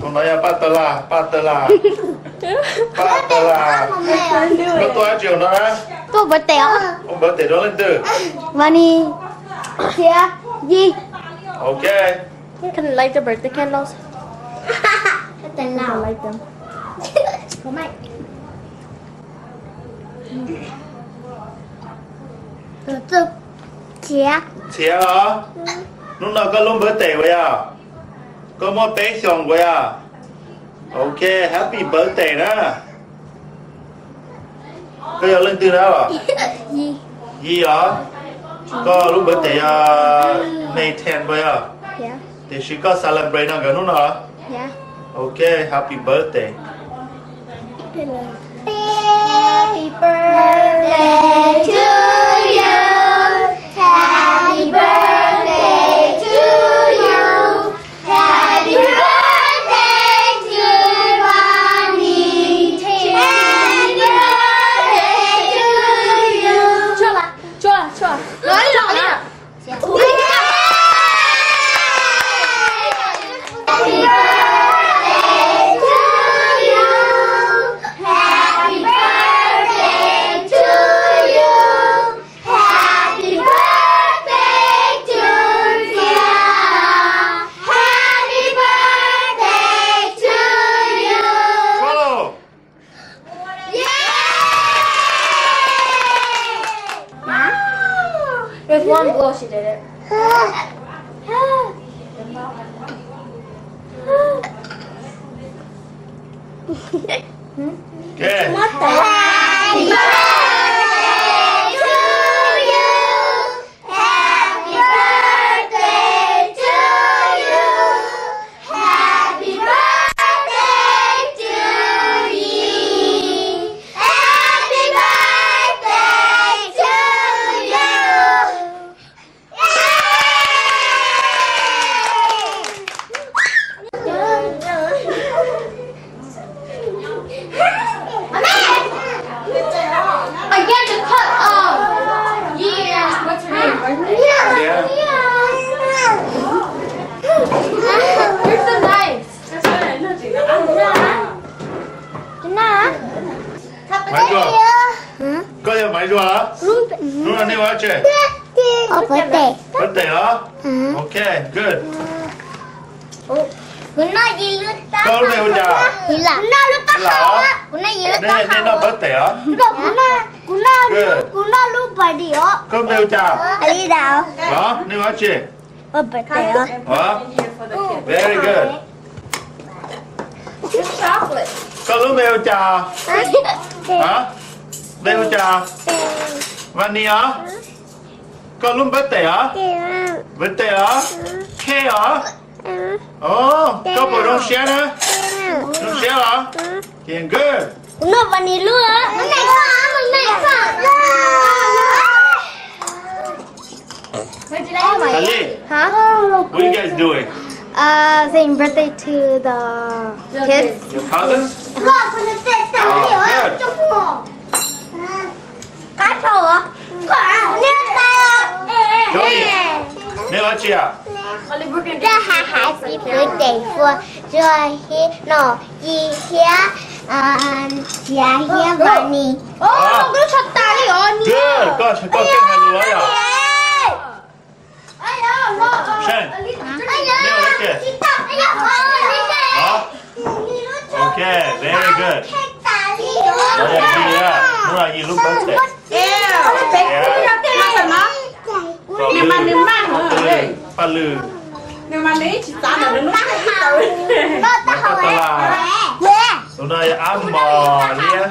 Con nói là patala. Có tôi chiều nó á. Tôi bật tèo. Ông bớt để đó lên từ. Và đi. Kia. Gì? Ok. Can I light the birthday candles? Tên I nào? light them. Có mày. Từ chia. Chia hả? Lúc nào có luôn bớt để vậy à? Có một bé xong vậy à? Ok, happy birthday đó. Có giờ lên từ nào à? Gì? Gì hả? Có lúc birthday May 10 vậy à? Yeah. Thì she có celebrate nào cả lúc nào? Yeah. Ok, happy birthday. Happy birthday to you. Happy birthday to you. Happy birthday to Ronnie. Happy birthday to you. 좋아. nói rồi á. Happy birthday to you. Happy birthday to you. Happy birthday to you. Happy birthday to you. Follow. With one blow she did it. Ok. Happy birthday to you. Happy birthday to you. Happy birthday to you. Happy birthday to you. I get to cut yeah. What's her name? Yeah. Where's the knife? Máy rùa. Có giờ máy rùa hả? Lúc nào đi vào chơi? birthday. Birthday hả? Ok, good. Guna jilut tak. Có lúc này bây giờ. Gila. Guna lupa Gila. kau. Guna jilut tak. Đây nó birthday hả? Guna lupa dia. Có lúc này bây giờ. Ali dah. Hả? Đi vào chơi? Birthday. Hả? Very good. Chocolate. Có lúc này bây giờ. Hả? Đây bây giờ. Vani hả? Có lúc birthday hả? Birthday hả? K hả? Ồ, có bộ đông xe nữa. Đông xe hả? Hiền good. Guna vani lu ah. Mana kau? Ali, Huh? what are you guys doing? Saying birthday to the kids. Your cousins? Kau kena tetap dia. Good. Cepat. Kacau ah. Ni saya. Joey, đi vào chơi à? Rất happy birthday for Joey no Yihia Yahia Vani. 어, 그거 쳤다리 언니. Good. Có kinh hay lúa à? Shane, đi vào chơi. Hả? Ok, very good. Đây là gì á? Nó là gì lúc birthday? Nhưng mà nếu mang Ba lư. nếu mà lấy chỉ giá là nó Tụi này ăn bò lia.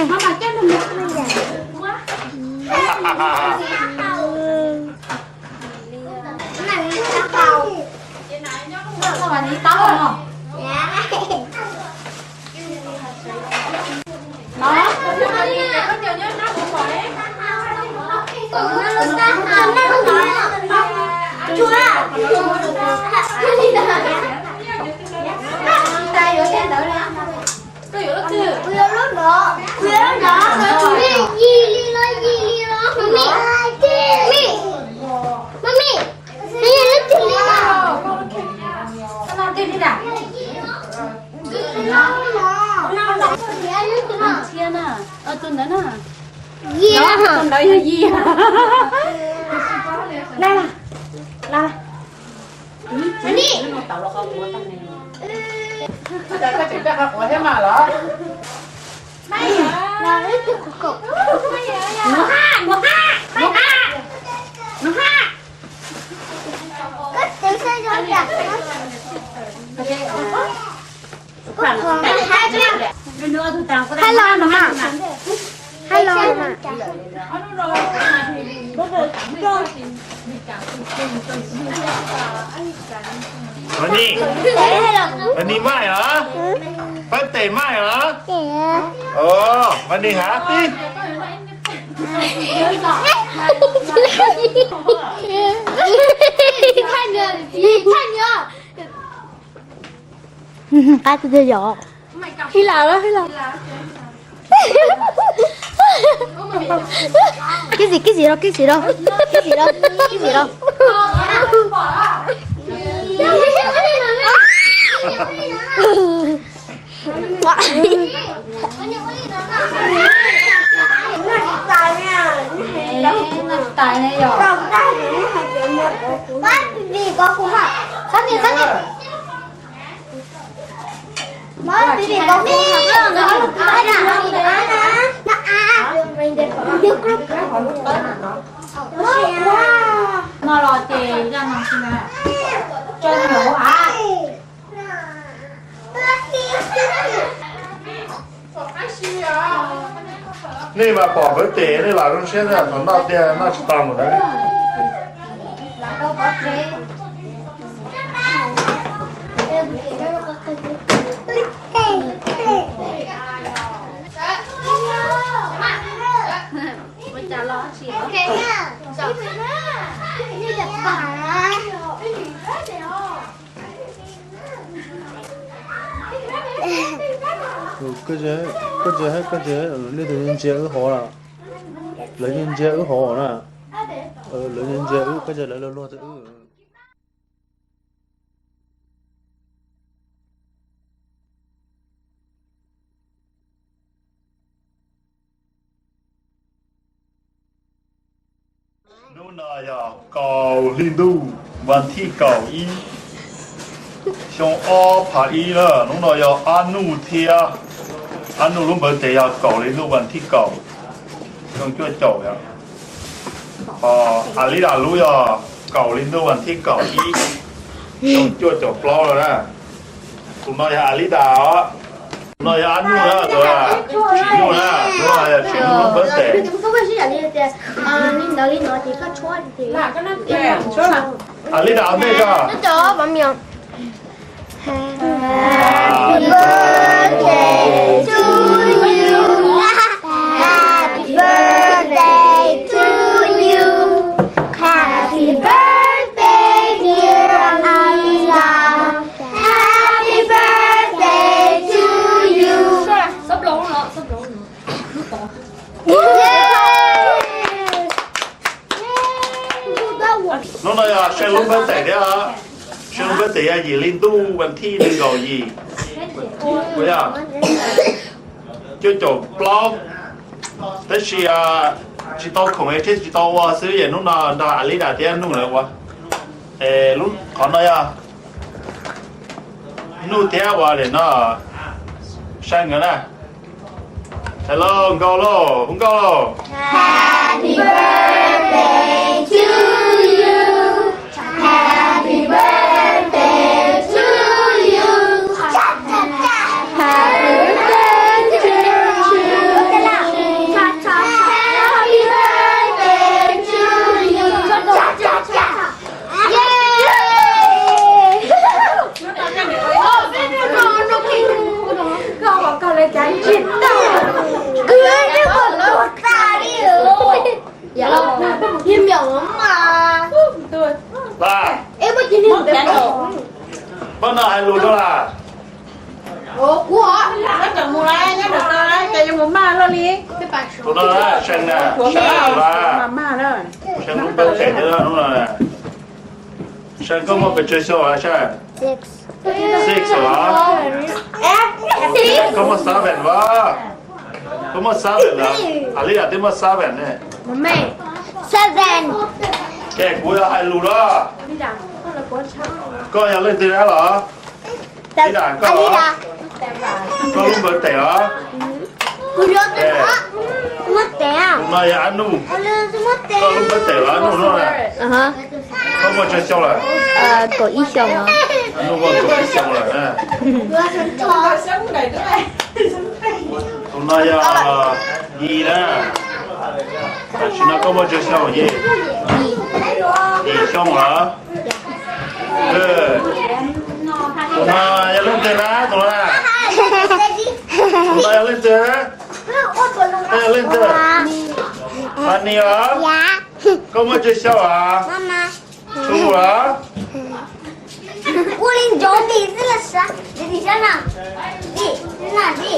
mà cái nó Sao đi tao không? nó Mami, 天呐，真的呢。耶 con đấy là gì đây là cái chuyện chắc là của thế mà đó là ít cái cục nó ha cái tiếng xe gió chặt hello mà hello mà Văn Nhi Văn Nhi mai hả Văn tể mai hả ồ Văn Nhi hả đi cái tôi chơi giỏ khi nào đó cái gì đâu Tài này rồi. vì có khủng hoảng xác nhận mới vì có khủng hoảng Nó lo tiền ra nằm xin nè. Cho nó hả? Nè mà bỏ với tể đây là nó sẽ là nó đau tiền nó chỉ tầm một đấy Đâu có thế. Mình trả lo chị. Ok nha. cái gì lấy từ nhân chế ứ họ là lấy nhân chế ứ họ nè lấy nhân chế ứ cái gì lấy lo từ ứ lúc nào giờ cầu liên đuวันที่เก่าอีช่องอ้อผาอีละlúc nào giờ ăn nu thia ăn nu lúc bữa tể giờ cầu liên đuวันที่เก่าช่องช่วยโจยอ่ะAli đã lui rồi cầu liên đuวันที่เก่าอีช่องช่วยโจปล้อrồi đó lúc nào giờ Ali đã lúc nào giờ ăn nu nữa rồi à chỉ nu nữa lúc nào giờ chỉ nu lúc bữa tể là cái nó kẹo số là Ali đã ăn đây cơ cho bấm miệng Happy birthday to you Happy birthday to you Happy birthday dear Alisa Happy birthday to you Sắp lỗ nữa. lúc này à xem lúc bữa tể đấy à xem lúc bữa tể à gì liên tuวันที่หนึ่งก่อgì bây giờ cho chỗ blog thế thì chỉ tao không ai thế chỉ tao sử dụng lúc nào đã Ali đã tiền lúc nào quá lúc còn này à lúc tiền qua để nó sang cái này hello không cao lô không cao lô Happy birthday to you Happy birthday to you Happy birthday to you Happy birthday to you con lấy trái chín Cưới chứ còn tốt ta đi rồi Dạ đâu, im miệng lắm mà ba Em mới chỉ đi được bắt đầu hay lùi đó là Ủa, của họ nó chẳng mua lại nhá được rồi đấy chạy cho một ma luôn đi Cái bài số tụi nó là xem nè xem mà là ma đó xem lúc bữa tể đó đúng rồi xem có một cái chơi show à xem 6 six rồi comment ça va là? Comment ça va là? Allez, à dis-moi ça va nè. Mẹ. Seven. Kẻ cuối là hai lù đó. Con nhà lên từ đó hả? Đi đàn con hả? Con luôn bật tẻ hả? Cô nhớ tới đó. Mất tẻ. Mà nhà ăn nụ. Mất tẻ. Con luôn bật tẻ hả? Nụ nó nè. Con mua chơi xong rồi. Có ý xong à? Ăn nụ con có xong rồi nè. Sống này nữa này. Hôm nay gì nè. Chúng nó có mua chơi xong rồi gì? Gì xong hả? Ừ. Hôm nay lên từ đó tụi nó. Hôm nay lên từ đó. Lên từ. Anh đi hả? Dạ. Có mua chơi xong hả? Mama. Chú hả? Cô Linh giống đi rất là sáng. Đi ra nào. Đi. Đi nào đi.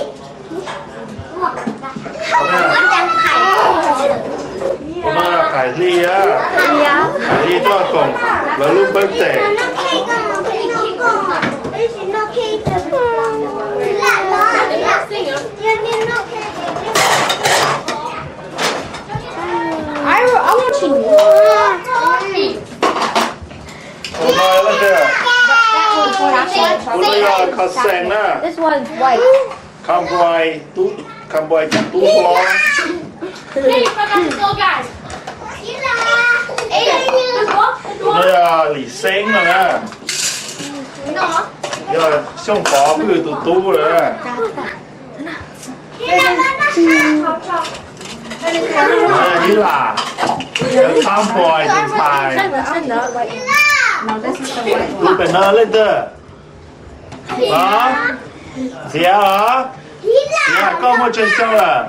Không có chẳng phải. Hôm nay là Khải Ly á. Dạ. Khải Ly cho cùng là lúc bớt tẻ. I want to. Hôm nay là thế. Hôm nay là khá xanh nè. This one's white. Cam boy chắc tú lo. Hey, you forgot to go, guys. Hôm nay là lì xanh rồi nè. Giờ xong bỏ cứ tụ tú rồi nè. Như là cam boy tụ xài. Lúc phải nơ lên tơ. Hả? Dìa hả? Dìa con mua chơi xong rồi.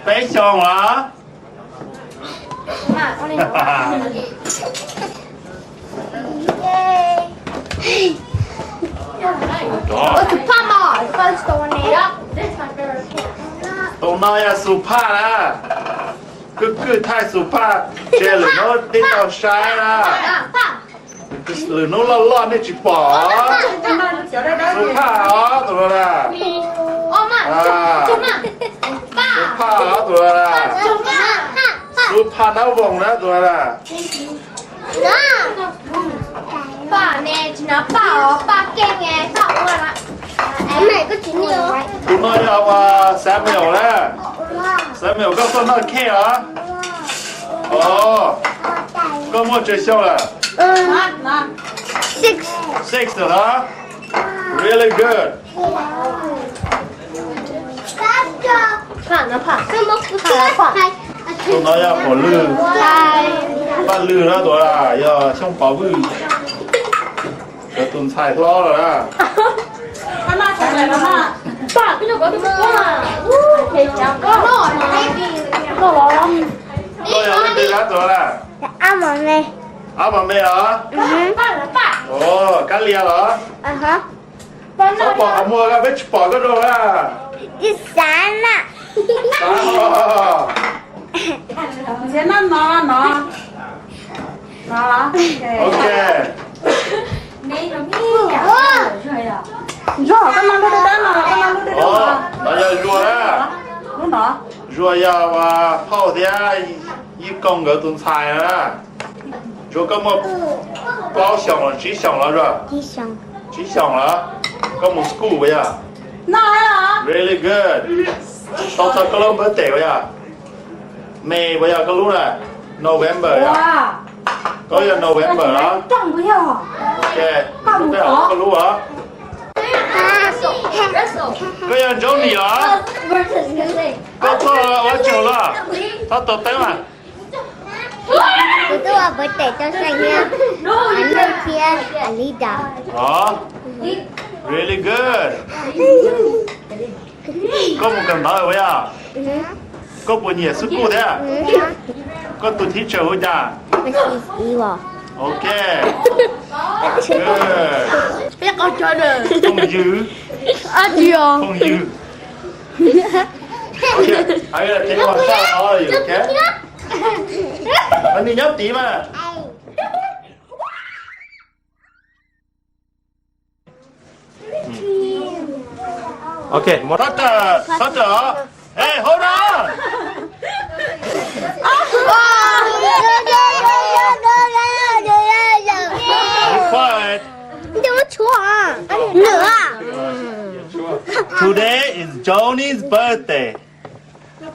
Bé xong hả? Đó. Papa, first one there. Yep, this is my favorite. ตรงนั้นอะสุภาพนะคือไทยสุภาพเจหรือโน้ตที่เราใช้นะหรือโน้ตล่อๆนี่จีป๋อสุภาพอ๋อตัวน่ะ Oma, Oma, สุภาพอ๋อตัวน่ะสุภาพนวงศ์นะตัวน่ะ Ba nè, chỉ nó bảo ba kem nghe, bảo luôn ạ. Em này có chuyện nhiều. ตรงนั้นเอาแซมเมิลนะแซมเมิลก็ต้นนั้นแค่เหรออ๋อก็มั่วเจเชียวละ Six. 6 เหรอ really good Phản nó phản. Cứ mốc cứ phản. ตรงนั้น要ผลลือ บ้านลือนะตัวละอย่าช่องเป่าบื้อจะตุนใส่ท้อแล้วนะ Mama chẳng lại mama. Ba, cái nó có được quá à. Thì cháu có nổi mà. Nó bỏ lắm. ก็ยังไม่ดีนะตัวละ Ăn món này. เอามาเมย์เหรอ Ba là ba. โอ้กันเลียเหรอ Hả? เขาบอกขโมยกันไม่ปล่อยก็โดนละ Đi sáng ạ. ตายอ๋อ Sẽ nó. Nó đó. โอเค Rồi, con mang đưa đến nó, con mang đưa đến อ๋อ nó. เราจะรัวนะ Đúng đó. รัวยาวว่าพ่อเสียยี่กงกับตุนใส่นะรัวก็มา包上了几上了是吧 Đi xong. 几上了ก็มาสกูไปอ่ะ Nó hả? really good ตอนสักก็เริ่มเปิดเตะไปอ่ะเมย์ไปอ่ะก็รู้นะ November อ่ะ Wow. ก็ยัง November นะ Trong với nhau hả? โอเครู้ได้เหรอก็รู้เหรอ Crystal. ก็ยังเจ้าหนีเหรอ Versus music. ก็โทษว่าเจ้าละถ้าตกเต้นอ่ะ Cứ tôi vào với tể cho xanh nha. Anh bên kia, anh đi đảo. อ๋อ really good ก็มันกันได้ไว้อ่ะก็ปุ่นเหยียดสกูเนี่ยก็ตัวที่เจอหัวจ้า Mình đi vào. โอเค good Biết con chơi được. ต้องยื้อ À, chưa. ต้องยื้อโอเคไอ้เทควันซ่าอ๋ออยู่โอเคอันนี้ยับตีมา Okay, more. Sutter. Hey, hold on. Be quiet. Today is Johnny's birthday.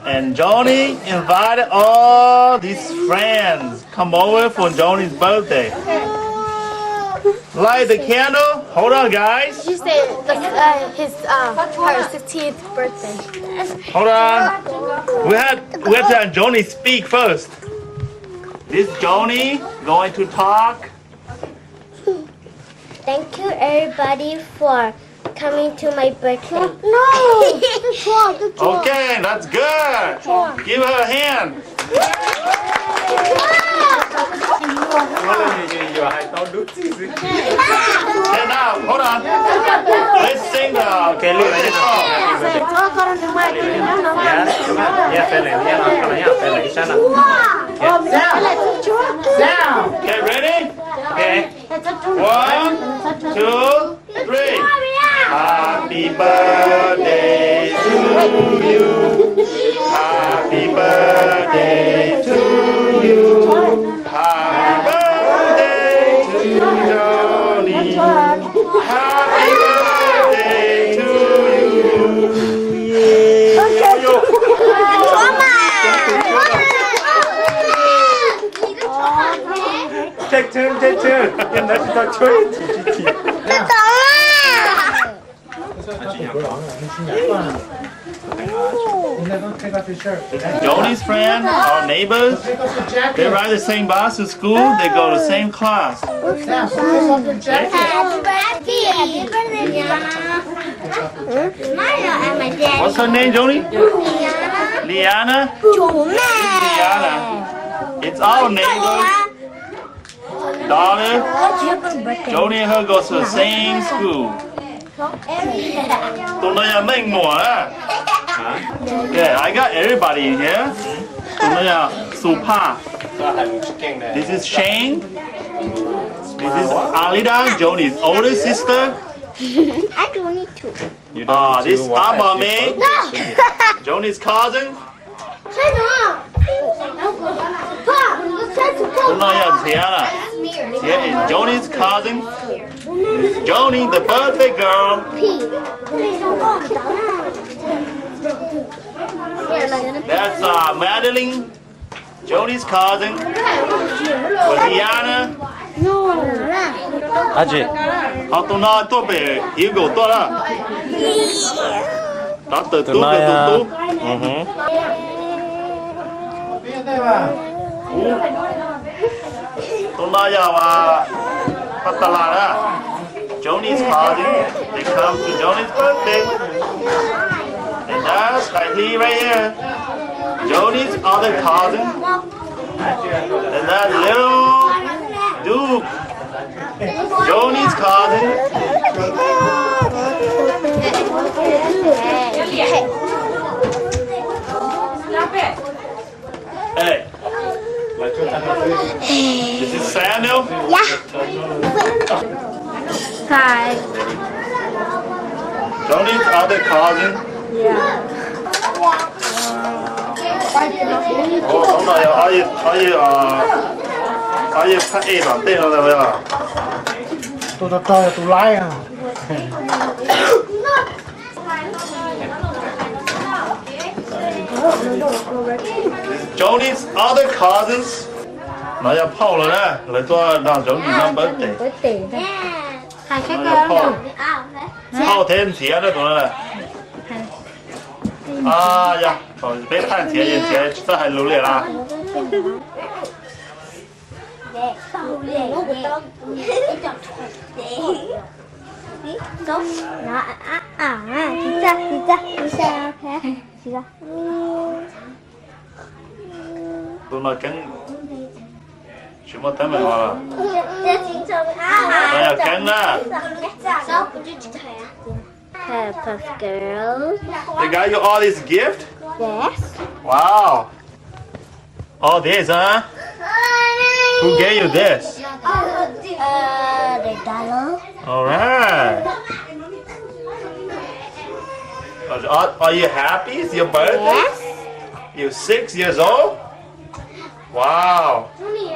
And Johnny invited all his friends come over for Johnny's birthday. Light the candle. Hold on, guys. You say her 16th birthday. Hold on. We have to have Johnny speak first. This Johnny going to talk. Thank you everybody for coming to my birthday. Okay, that's good. Give her a hand. Stand up. Hold on. Let's sing the Kelly. Okay, ready? Okay. 1, 2, 3. Happy birthday to you. Happy birthday to you. Happy birthday to Johnny. Happy birthday to you. Take turn. Em đã cho chơi chỉ. Johnny's friends, our neighbors, they ride the same bus to school, they go to the same class. What's her name, Johnny? Liana? Liana. It's our neighbor, daughter. Johnny and her go to the same school. Yeah, I got everybody in here. Supa. This is Shane. This is Alida, Johnny's older sister. I don't need to. This is Amame, Johnny's cousin. Tiana. Here is Johnny's cousin. Johnny, the birthday girl. That's Madeline, Johnny's cousin. Liana. Aji. Tôi nói tôi về hiểu của tôi đó. Đó từ tú về tú. Tôi nói giờ mà bắt tà là đó. Johnny's cousin, they come to Johnny's birthday. And that's like he right here. Johnny's other cousin. And that little Duke. Johnny's cousin. Hey. This is Samuel. Yeah. Hi. Johnny's other cousin. hôm nay ai phát A bản tên nó là bây giờ. Tôi chơi tôi lái à. Johnny's other cousins. Nó要泡了呢，来做让 Johnny 那 birthday。Hai khách泡thêm钱了，懂了。哎呀，别看钱，眼前这还努力啦。都那跟什么单位话了？那要跟了。Pep girl. They got you all this gift? Yes. Wow. All this, huh? Who gave you this? The dollar. All right. Are you happy? It's your birthday? Yes. You're 6 years old? Wow. Mommy,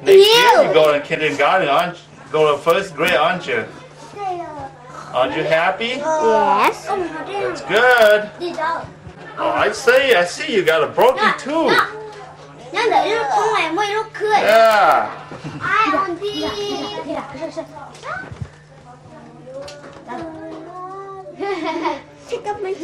Next year You. you go to kindergarten, aren't you? Go to first grade, aren't you? Aren't you happy? Yes. That's good. Oh, I see you got a broken tooth. Nhưng để nó không phải mày nó cười. Yeah. Ai còn đi? Chị cấp mấy